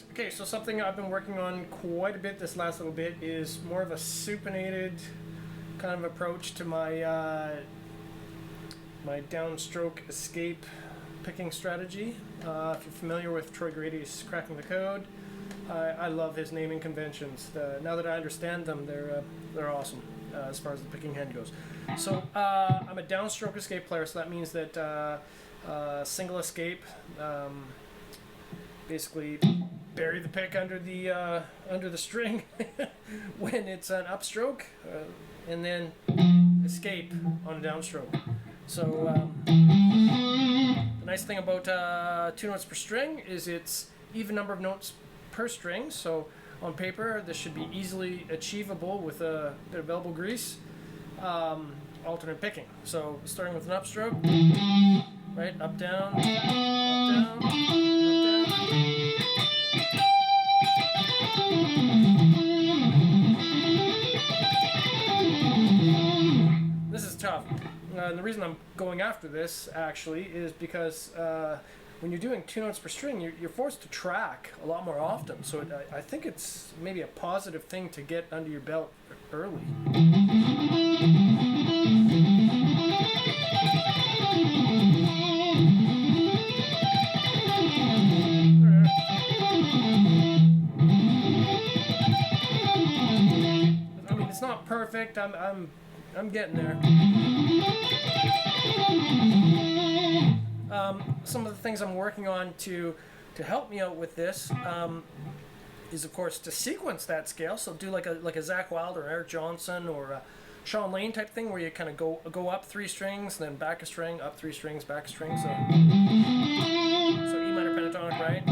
Right. Okay, so something I've been working on quite a bit this last little bit is more of a supinated kind of approach to my my downstroke escape picking strategy. If you're familiar with Troy Grady's Cracking the Code, I love his naming conventions. Now that I understand them, they're awesome as far as the picking hand goes. So I'm a downstroke escape player, so that means that single escape, basically bury the pick under the string when it's an upstroke, and then escape on a downstroke. So the nice thing about 2 notes per string is it's even number of notes per string. So on paper, this should be easily achievable with a bit of elbow grease. Alternate picking. So starting with an upstroke, right, up down, up down, up down. This is tough. And the reason I'm going after this actually is because when you're doing 2 notes per string, you're forced to track a lot more often. So I think it's maybe a positive thing to get under your belt early. I mean, it's not perfect. I'm getting there. Some of the things I'm working on to help me out with this is, of course, to sequence that scale. So do like a Zach Wilder or Eric Johnson or a Sean Lane type thing, where you kind of go up 3 strings, then back a string, up 3 strings, back a string. So E minor pentatonic, right?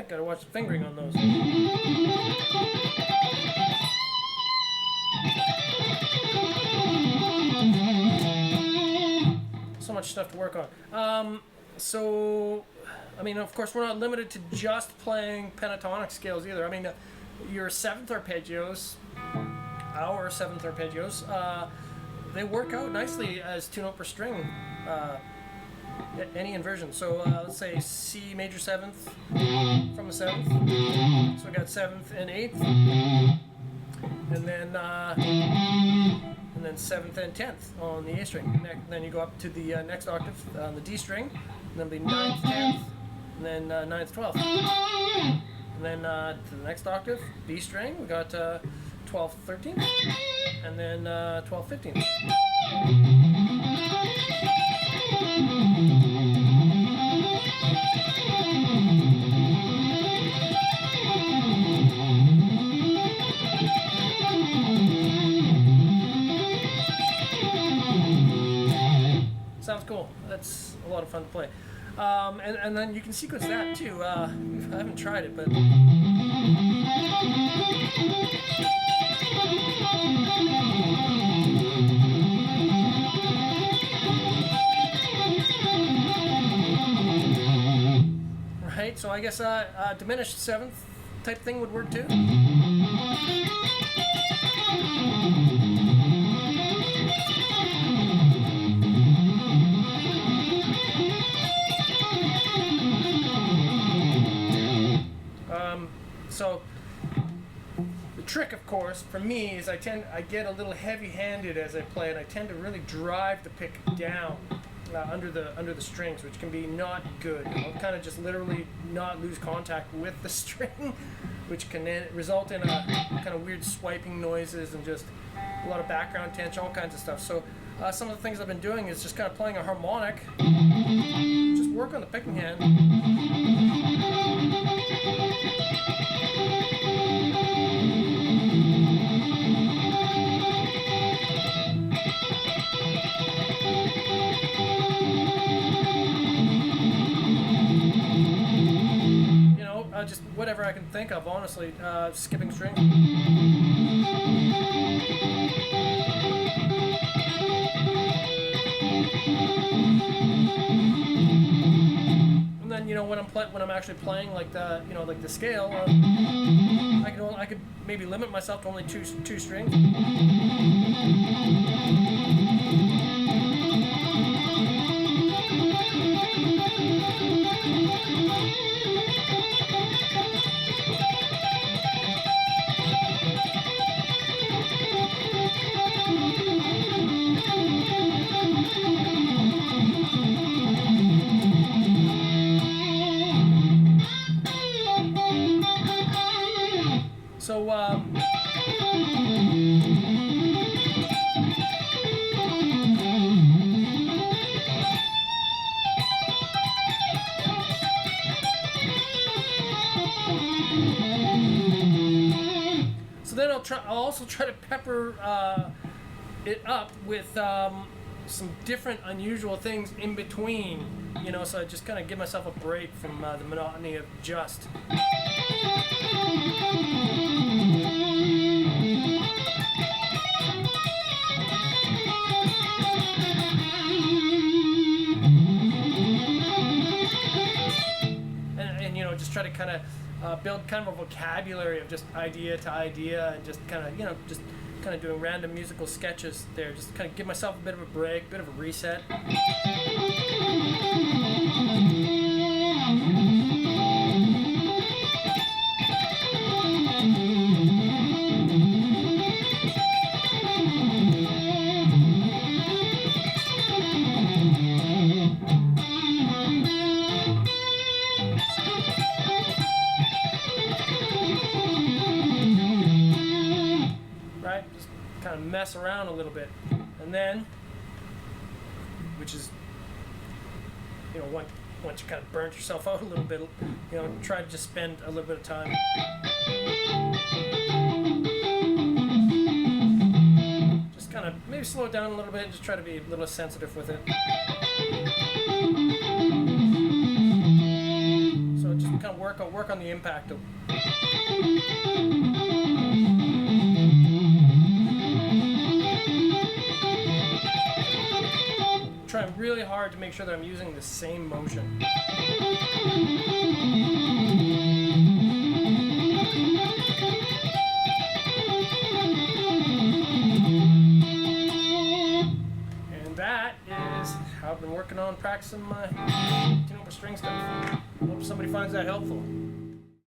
Gotta watch the fingering on those. So much stuff to work on. So, I mean, of course, we're not limited to just playing pentatonic scales either. I mean, your 7th arpeggios, our 7th arpeggios, they work out nicely as 2 note per string. Any inversion. So let's say C major 7th from the 7th. So we got 7th and 8th, and then 7th and 10th on the A string. Then you go up to the next octave on the D string, and then be 9th, 10th, and then 9th, 12th. And then to the next octave, B string, we got 12th, 13th, and then 12th, 15th. Sounds cool. That's a lot of fun to play. And then you can sequence that too. I haven't tried it, but right. So I guess diminished 7th type thing would work too. So the trick, of course, for me is I get a little heavy-handed as I play, and I tend to really drive the pick down under the strings, which can be not good. I'll kind of just literally not lose contact with the string, which can then result in a kind of weird swiping noises and just a lot of background tension, all kinds of stuff. So some of the things I've been doing is just kind of playing a harmonic, just work on the picking hand. Just whatever I can think of, honestly. Skipping strings. And then, you know, when I'm actually playing like the, you know, like the scale, I could maybe limit myself to only two strings. So, so then I'll also try to pepper it up with some different unusual things in between, you know, so I just kind of give myself a break from the monotony of just. And you know, just try to kind of build kind of a vocabulary of just idea to idea, and just kind of, you know, just kind of doing random musical sketches there. Just kind of give myself a bit of a break, bit of a reset. Right? Just kind of mess around a little bit. And then, which is, you know, once you kind of burnt yourself out a little bit, you know, try to just spend a little bit of time. Just kind of maybe slow it down a little bit and just try to be a little sensitive with it. So just kind of work on the impact of. Trying really hard to make sure that I'm using the same motion. And that is how I've been working on practicing my tune over string stuff. Hope somebody finds that helpful.